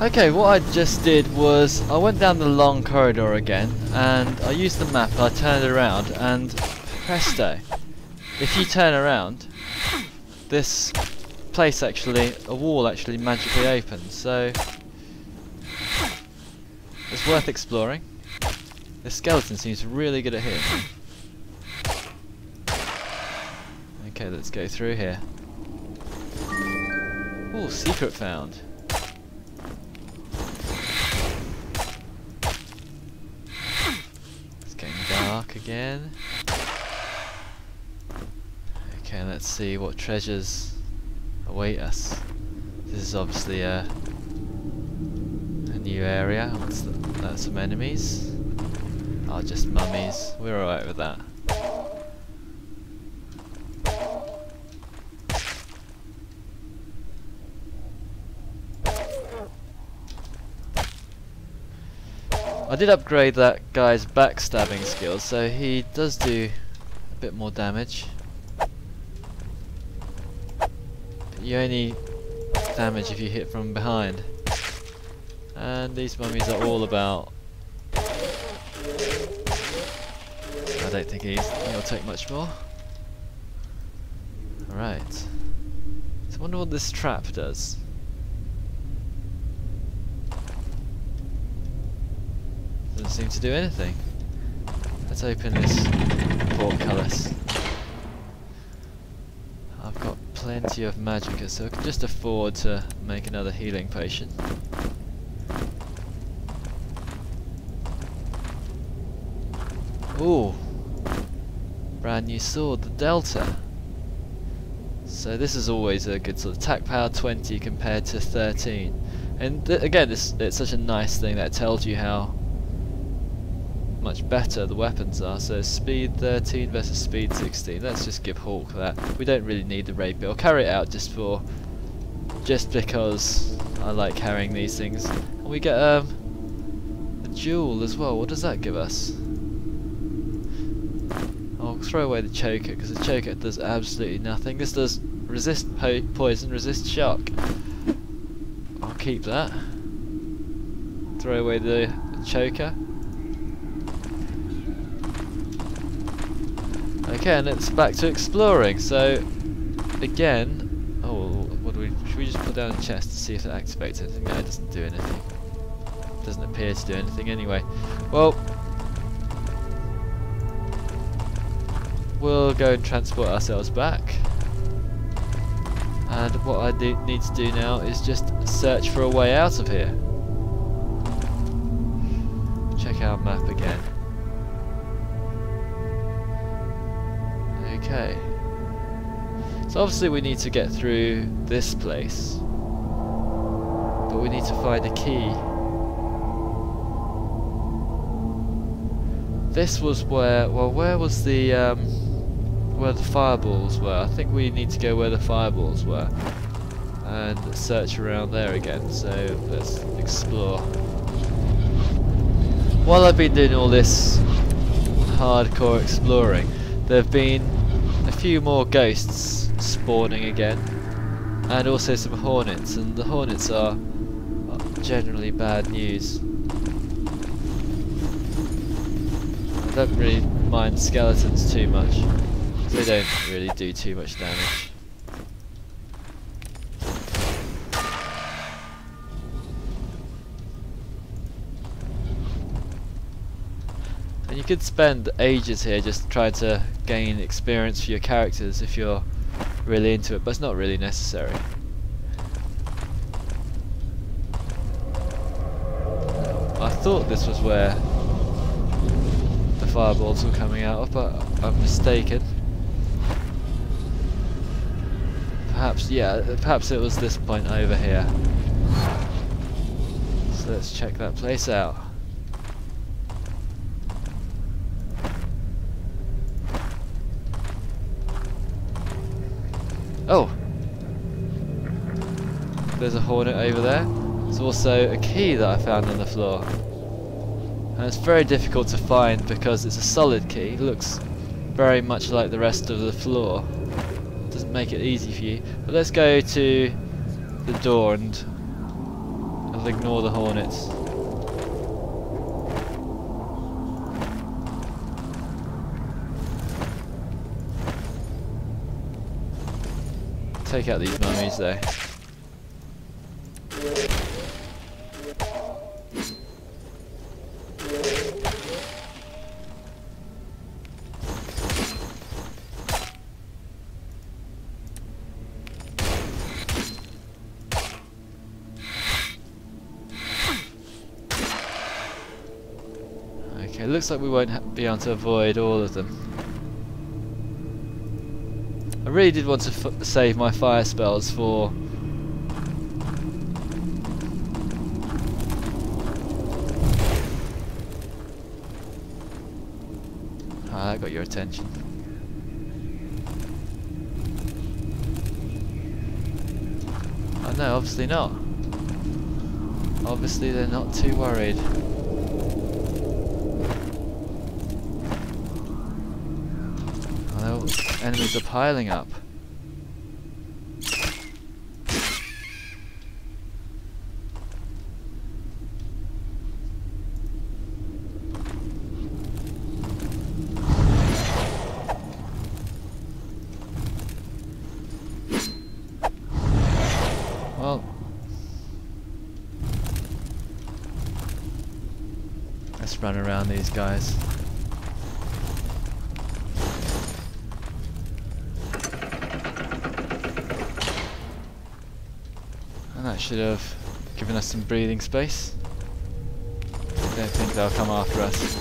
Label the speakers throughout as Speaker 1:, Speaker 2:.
Speaker 1: Okay, what I just did was I went down the long corridor again and I used the map, I turned it around and presto, if you turn around this place actually, a wall actually magically opens, so it's worth exploring. The skeleton seems really good at hitting. Okay, let's go through here. Ooh, secret found. It's getting dark again. Okay, let's see what treasures await us. This is obviously a new area. What's that's some enemies. Oh, just mummies. We're alright with that. I did upgrade that guy's backstabbing skills, so he does do a bit more damage. But you only damage if you hit from behind. And these mummies are all about... I don't think he'll take much more. Alright. So I wonder what this trap does. Doesn't seem to do anything. Let's open this portcullis. I've got plenty of magicka, so I can just afford to make another healing potion. Ooh, brand new sword, the Delta. So this is always a good sort of attack power 20 compared to 13. And again, it's such a nice thing that tells you how much better the weapons are. So speed 13 versus speed 16. Let's just give Hawk that. We don't really need the rapier. I'll carry it out just because I like carrying these things. And we get a jewel as well. What does that give us? I'll throw away the choker because the choker does absolutely nothing. This does resist poison, resist shock. I'll keep that. Throw away the choker. Okay, and it's back to exploring. So again, should we just put down a chest to see if it activates anything? No, it doesn't do anything. It doesn't appear to do anything anyway. Well, we'll go and transport ourselves back. And what I need to do now is just search for a way out of here. Check our map again. Okay. So obviously we need to get through this place. But we need to find a key. This was where was the where the fireballs were. I think we need to go where the fireballs were and search around there again. So let's explore. While I've been doing all this hardcore exploring, there have been a few more ghosts spawning again, and also some hornets, and the hornets are generally bad news. I don't really mind skeletons too much. They don't really do too much damage. And you could spend ages here just trying to gain experience for your characters if you're really into it, but it's not really necessary. I thought this was where the fireballs were coming out of, but I'm mistaken. Perhaps it was this point over here. So let's check that place out. Oh! There's a hornet over there. There's also a key that I found on the floor. And it's very difficult to find because it's a solid key. It looks very much like the rest of the floor. Doesn't make it easy for you. But let's go to the door and have We'll ignore the hornets. Take out these mummies though. Okay, looks like we won't be able to avoid all of them. I really did want to save my fire spells for... Ah, that got your attention. Oh no, obviously not. Obviously they're not too worried. Oh, enemies are piling up. Well, let's run around these guys. And that should have given us some breathing space. I don't think they'll come after us.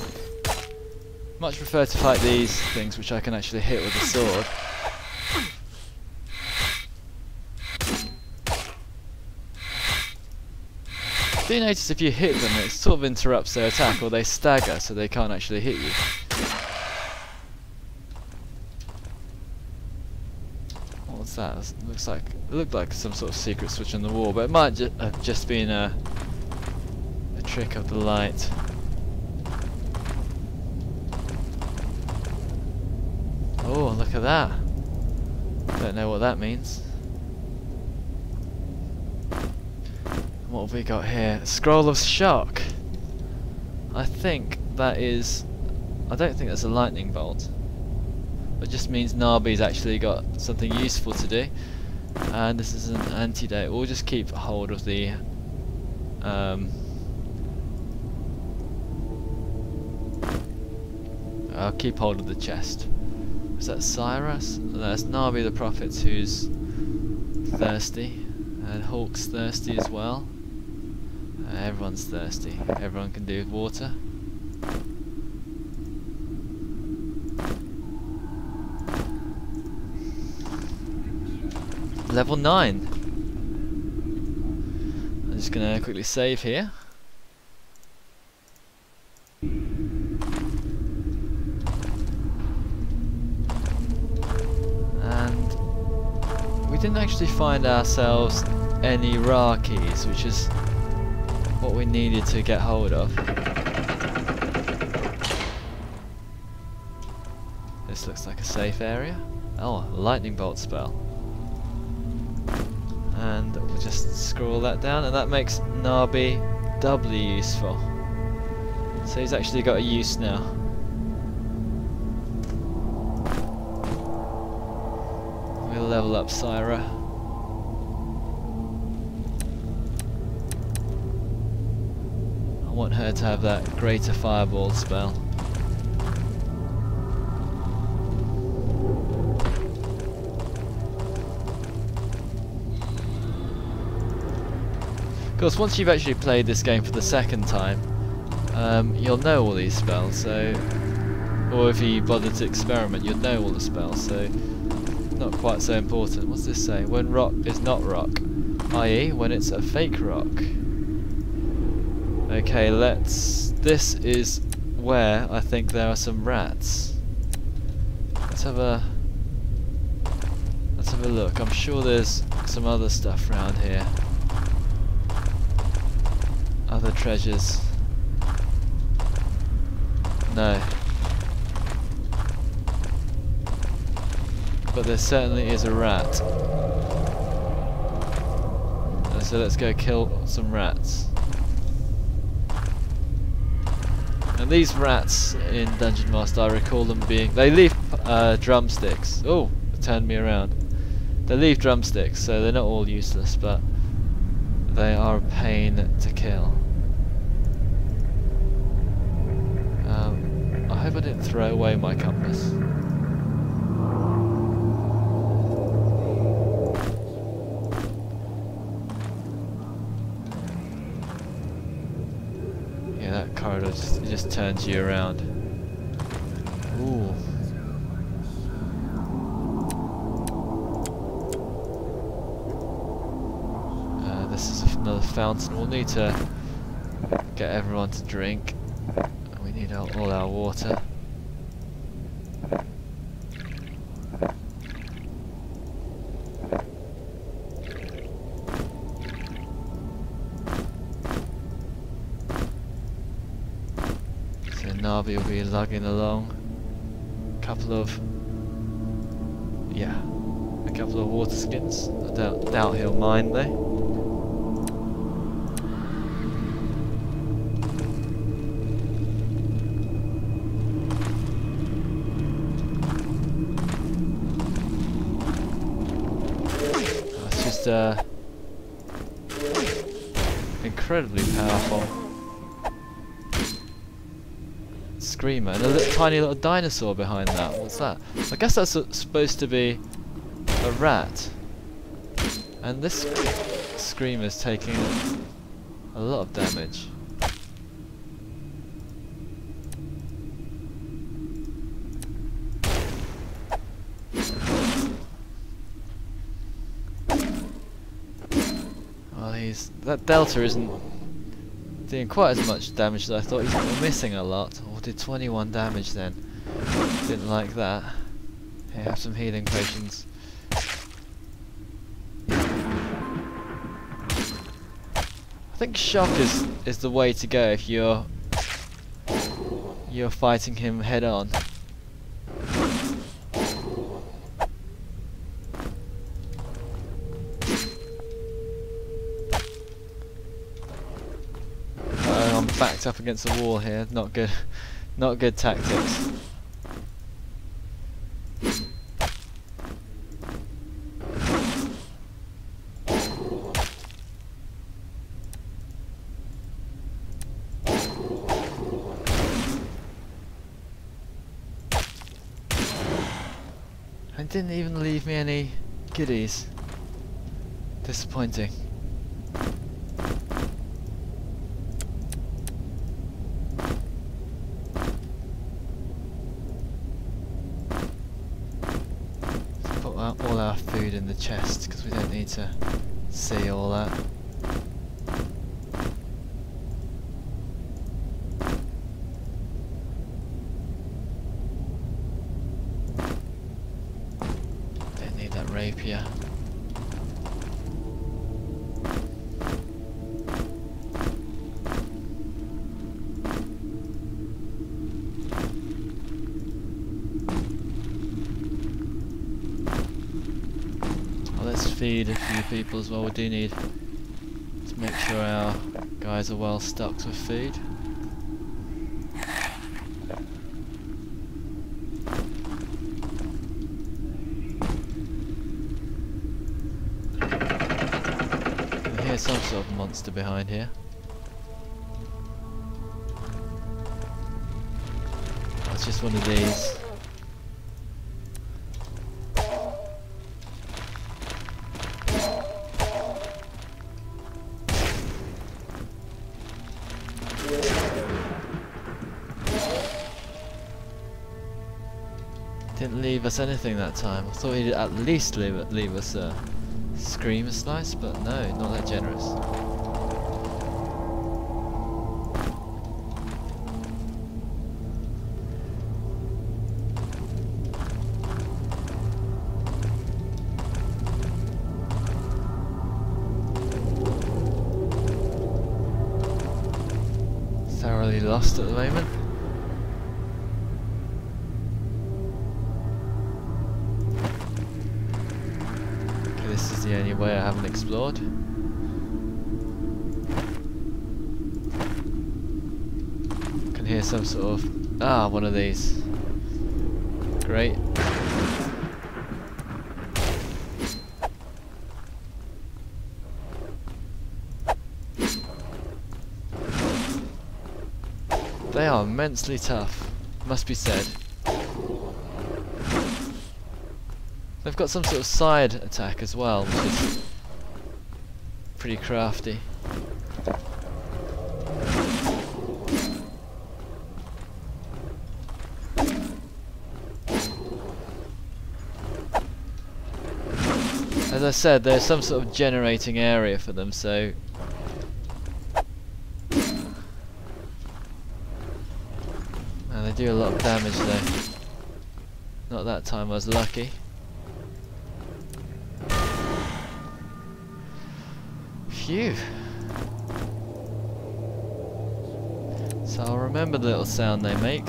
Speaker 1: Much prefer to fight these things which I can actually hit with a sword. Do you notice if you hit them it sort of interrupts their attack, or they stagger so they can't actually hit you? What's that? It looked like some sort of secret switch on the wall, but it might have just been a trick of the light. Oh, look at that! Don't know what that means. What have we got here? Scroll of Shock. I think that is... I don't think that's a lightning bolt. It just means Nabi's actually got something useful to do. And this is an antidote. We'll just keep hold of the... I'll keep hold of the chest. Is that Cyrus? No, that's Nabi the Prophet who's thirsty. And Hawk's thirsty as well. Everyone's thirsty. Everyone can do with water. Level 9. I'm just gonna quickly save here. And we didn't actually find ourselves any Ra keys, which is what we needed to get hold of. This looks like a safe area. Oh, a lightning bolt spell. And we'll just scroll that down, and that makes Nabi doubly useful. So he's actually got a use now. We'll level up Syra. I want her to have that greater fireball spell. Of course, once you've actually played this game for the second time, you'll know all these spells, so... Or if you bother to experiment, you'll know all the spells, so... Not quite so important. What's this say? When rock is not rock, i.e. when it's a fake rock. Okay, this is where I think there are some rats. Let's have a look. I'm sure there's some other stuff around here. Other treasures. No. But there certainly is a rat. Let's so let's go kill some rats. And these rats in Dungeon Master, I recall them being... They leave drumsticks. Oh, it turned me around. They leave drumsticks, so they're not all useless, but they are a pain to kill. I hope I didn't throw away my compass. Yeah, that corridor just turns you around. Ooh. This is another fountain. We'll need to get everyone to drink. We need all our water. So Navi will be lugging along a couple of water skins. I doubt he'll mind though. Incredibly powerful screamer, and a tiny little dinosaur behind that. What's that? I guess that's supposed to be a rat. And this screamer's taking a lot of damage. That Delta isn't doing quite as much damage as I thought. He's missing a lot. Or did 21 damage then. Didn't like that. Here, have some healing potions. I think shock is the way to go if you're fighting him head on. Backed up against the wall here, not good, not good tactics. And didn't even leave me any goodies. Disappointing. All our food in the chest because we don't need to see all that. Don't need that rapier. Feed a few people as well. We do need to make sure our guys are well stocked with food. I hear some sort of monster behind here. Oh, it's just one of these. Didn't leave us anything that time. I thought he'd at least leave us a screamer slice, but no, not that generous. Thoroughly lost at the moment. This is the only way I haven't explored. hear some sort of... Ah, one of these. Great. They are immensely tough, must be said. They've got some sort of side attack as well, which is pretty crafty. As I said, there's some sort of generating area for them, so... And they do a lot of damage though. Not that time, I was lucky. Phew. So I'll remember the little sound they make.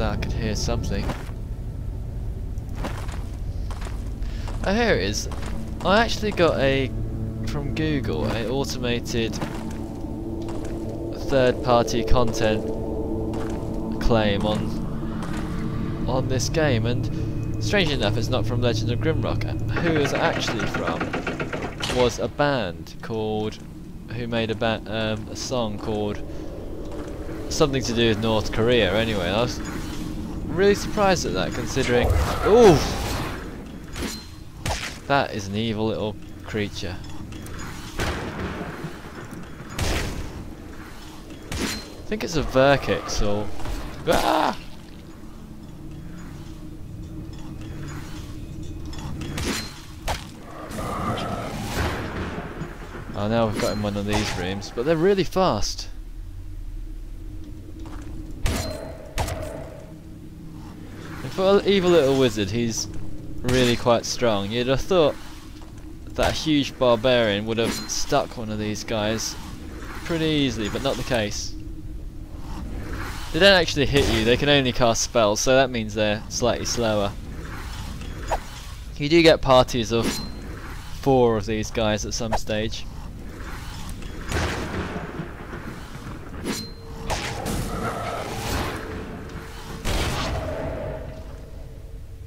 Speaker 1: I could hear something. Oh, here it is. I actually got from Google, an automated third-party content claim on this game, and strangely enough, it's not from Legend of Grimrock. Who it's actually from was a band called, who made a song called something to do with North Korea. Anyway, I was really surprised at that, considering... Ooh! That is an evil little creature. I think it's a Verkix or... Ah! Oh, now we've got in one of these rooms, but they're really fast. For an evil little wizard, he's really quite strong. You'd have thought that a huge barbarian would have stuck one of these guys pretty easily, but not the case. They don't actually hit you, they can only cast spells, so that means they're slightly slower. You do get parties of 4 of these guys at some stage.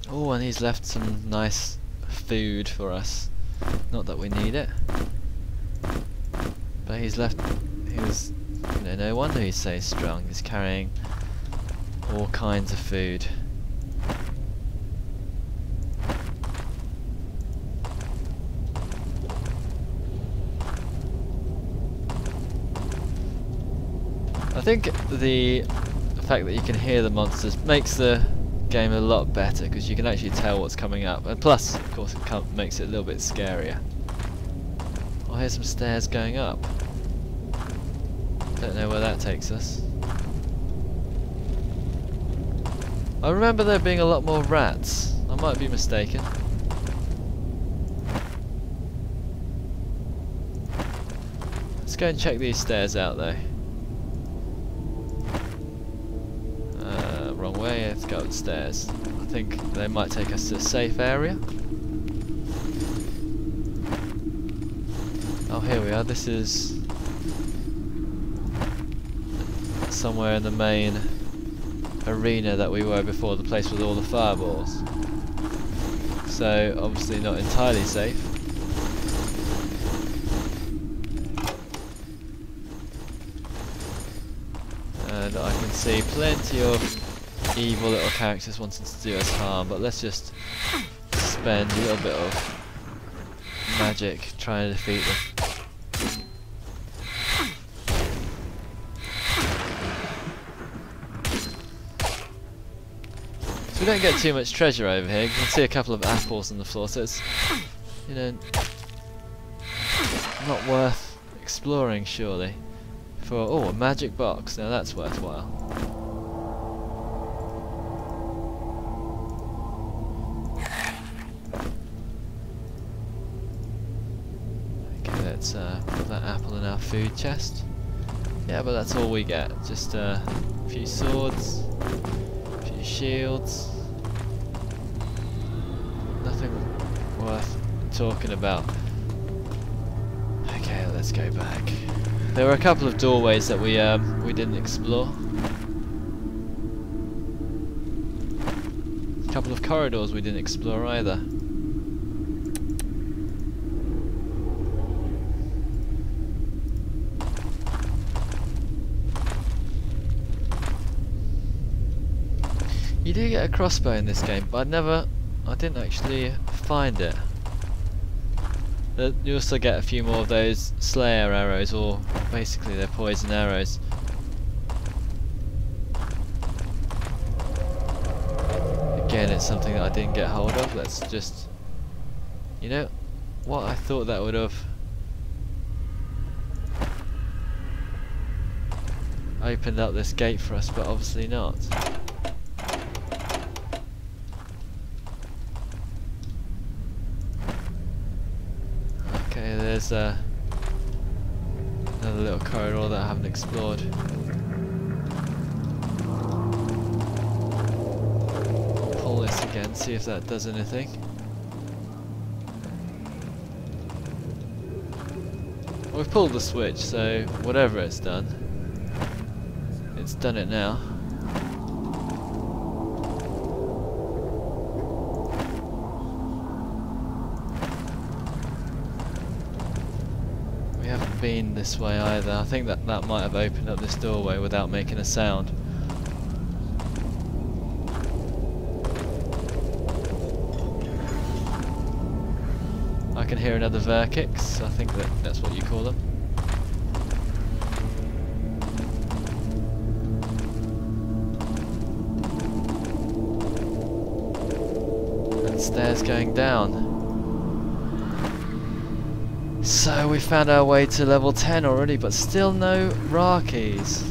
Speaker 1: Oh, and he's left some nice food for us. Not that we need it, but he's left. He was, no wonder he's so strong. He's carrying all kinds of food. I think the fact that you can hear the monsters makes the game a lot better, because you can actually tell what's coming up, and plus of course it makes it a little bit scarier. Oh, here's some stairs going up. Don't know where that takes us. I remember there being a lot more rats. I might be mistaken. Let's go and check these stairs out though. Wrong way, let's go upstairs. I think they might take us to a safe area. Oh, here we are. This is somewhere in the main arena that we were before, the place with all the fireballs. So, obviously not entirely safe. And I can see plenty of evil little characters wanting to do us harm, but let's just spend a little bit of magic trying to defeat them. So we don't get too much treasure over here. You can see a couple of apples on the floor, so it's, not worth exploring surely. For, oh, a magic box. Now that's worthwhile. Okay, let's put that apple in our food chest. Yeah, but that's all we get. Just a few swords, a few shields. Nothing worth talking about. Okay, let's go back. There were a couple of doorways that we didn't explore. A couple of corridors we didn't explore either. You do get a crossbow in this game, but I didn't actually find it. You also get a few more of those Slayer arrows, or basically they're poison arrows. Again, it's something that I didn't get hold of. Let's just, you know, what I thought that would have opened up this gate for us, but obviously not. Okay, there's another little corridor that I haven't explored. Pull this again, see if that does anything. Well, we've pulled the switch, so whatever it's done it now. We haven't been this way either. I think that might have opened up this doorway without making a sound. I can hear another Verkix. I think that's what you call them. And stairs going down. So we found our way to level 10 already, but still no Ra keys.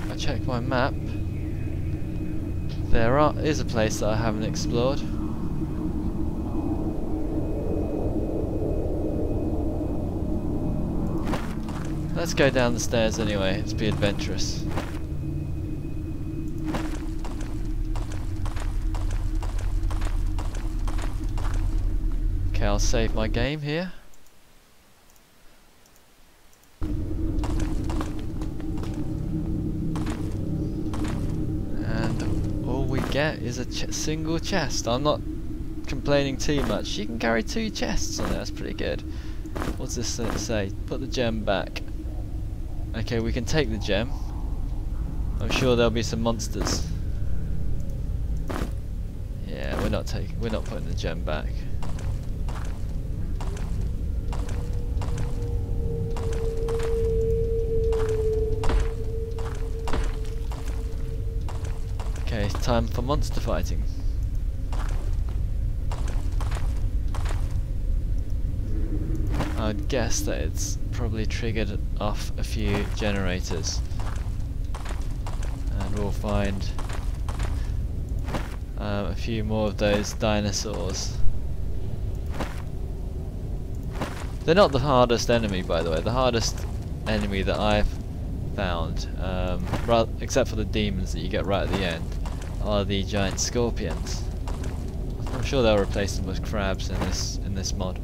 Speaker 1: I checked my map. There is a place that I haven't explored. Let's go down the stairs anyway, let's be adventurous. Okay, I'll save my game here. And all we get is a single chest. I'm not complaining too much. You can carry 2 chests on it, that's pretty good. What's this say? Put the gem back. Okay, we can take the gem. I'm sure there'll be some monsters. Yeah, we're not putting the gem back. Okay, it's time for monster fighting. I'd guess that it's probably triggered off a few generators, and we'll find a few more of those dinosaurs. They're not the hardest enemy, by the way. The hardest enemy that I've found, except for the demons that you get right at the end, are the giant scorpions. I'm sure they'll replace them with crabs in this mod.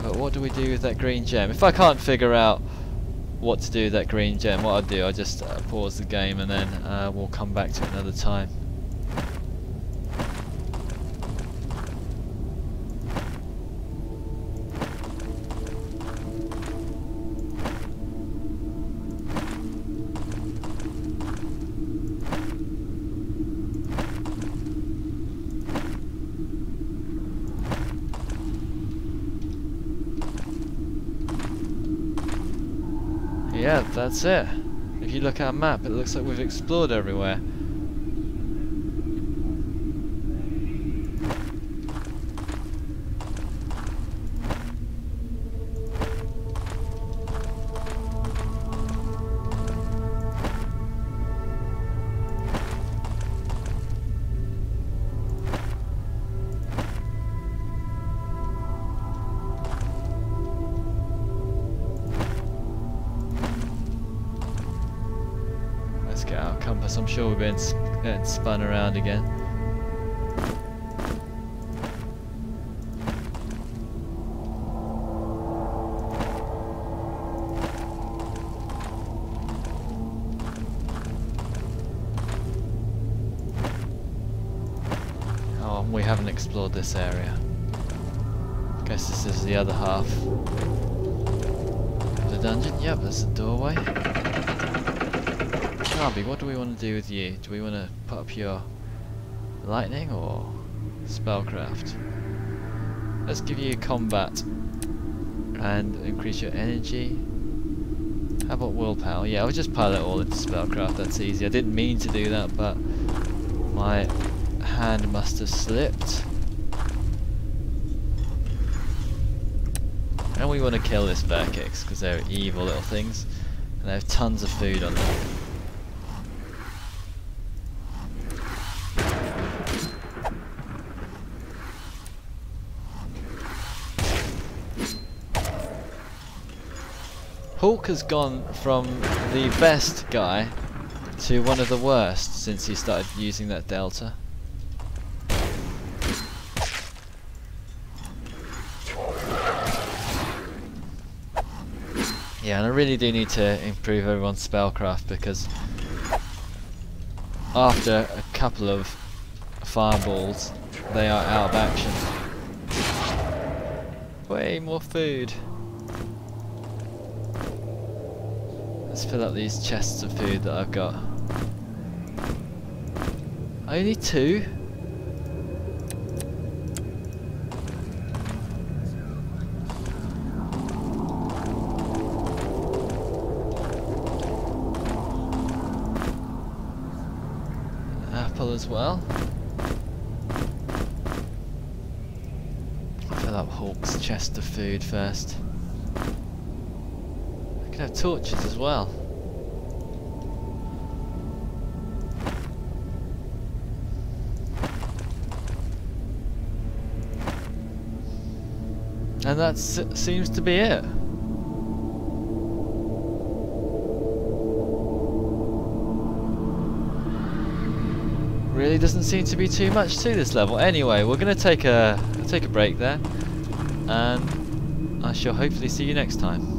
Speaker 1: But what do we do with that green gem? If I can't figure out what to do with that green gem, what I'll do, I'll just pause the game and then we'll come back to it another time. yeah, that's it. If you look at our map, it looks like we've explored everywhere. Let's get our compass. I'm sure we're getting spun around again. Oh, we haven't explored this area. Guess this is the other half of the dungeon. Yep, there's the doorway. Harvey, what do we want to do with you? Do we want to put up your lightning or spellcraft? Let's give you combat and increase your energy. How about willpower? Yeah, I'll just pile it all into spellcraft, that's easy. I didn't mean to do that, but my hand must have slipped. And we want to kill this bear kicks because they're evil little things and they have tons of food on them. Hawk has gone from the best guy to one of the worst since he started using that delta. Yeah, and I really do need to improve everyone's spellcraft because after a couple of fireballs they are out of action. Way more food. Let's fill up these chests of food that I've got. Only 2? Apple as well. Fill up Hawk's chest of food first. I can have torches as well. And that seems to be it. Really doesn't seem to be too much to this level. Anyway, we're going to take a break there, and I shall hopefully see you next time.